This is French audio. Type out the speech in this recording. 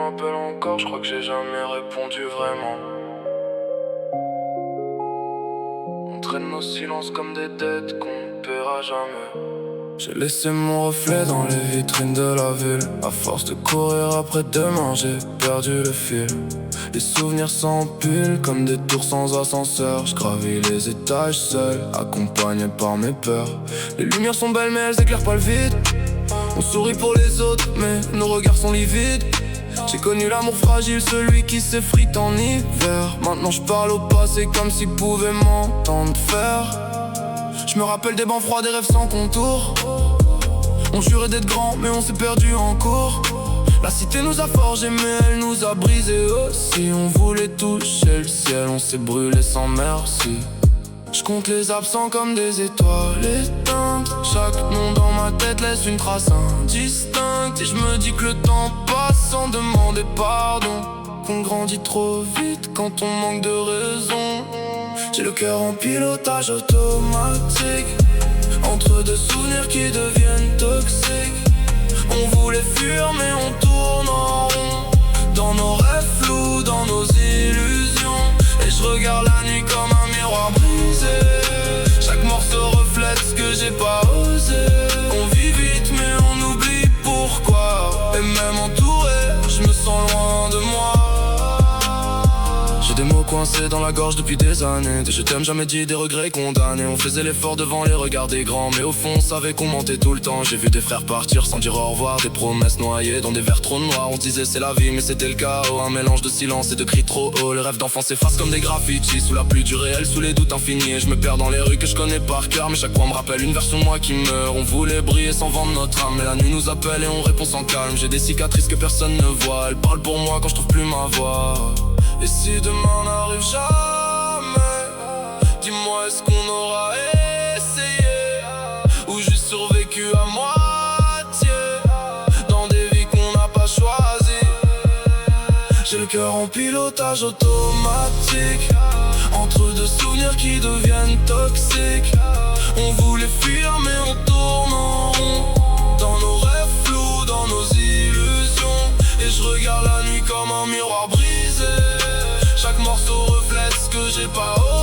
m'appelle encore, je crois que j'ai jamais répondu vraiment. On traîne nos silences comme des dettes qu'on ne paiera jamais. J'ai laissé mon reflet dans les vitrines de la ville. À force de courir après demain, j'ai perdu le fil. Les souvenirs s'empilent comme des tours sans ascenseur. Je gravis les étages seul, accompagné par mes peurs. Les lumières sont belles mais elles éclairent pas le vide. On sourit pour les autres mais nos regards sont livides. J'ai connu l'amour fragile, celui qui s'effrite en hiver. Maintenant je parle au passé comme s'il pouvait m'entendre faire. Je me rappelle des bancs froids, des rêves sans contour. On jurait d'être grand mais on s'est perdu en cours. La cité nous a forgés mais elle nous a brisés aussi. On voulait toucher le ciel, on s'est brûlé sans merci. Je compte les absents comme des étoiles éteintes. Chaque nom dans ma tête laisse une trace indistincte. Et je me dis que le temps passe sans demander pardon. Qu'on grandit trop vite quand on manque de raison. J'ai le cœur en pilotage automatique, entre deux souvenirs qui deviennent toxiques. On voulait fuir mais on tourne en rond, dans nos rêves flous, dans nos illusions. Et je regarde la nuit comme un miroir brisé. Chaque morceau reflète ce que j'ai pas osé. On vit vite mais on oublie pourquoi. Et même entouré, je me sens loin de moi. J'ai des mots coincés dans la gorge depuis des années. Des je t'aime jamais dit, des regrets condamnés. On faisait l'effort devant les regards des grands, mais au fond on savait qu'on mentait tout le temps. J'ai vu des frères partir sans dire au revoir, des promesses noyées dans des verres trop noirs. On se disait c'est la vie mais c'était le chaos, un mélange de silence et de cris trop haut. Les rêves d'enfants s'effacent comme des graffitis, sous la pluie du réel, sous les doutes infinis. Et je me perds dans les rues que je connais par cœur, mais chaque fois me rappelle une version de moi qui meurt. On voulait briller sans vendre notre âme, mais la nuit nous appelle et on répond sans calme. J'ai des cicatrices que personne ne voit, elles parlent pour moi quand je trouve plus ma voix. Et si demain n'arrive jamais, dis-moi est-ce qu'on aura essayé, ou juste survécu à moitié, dans des vies qu'on n'a pas choisies. J'ai le cœur en pilotage automatique, entre deux souvenirs qui deviennent toxiques. On voulait fuir mais on tourne en rond, dans nos rêves flous, dans nos illusions. Et je regarde la nuit comme un miroir brisé. Chaque morceau reflète ce que j'ai pas osé.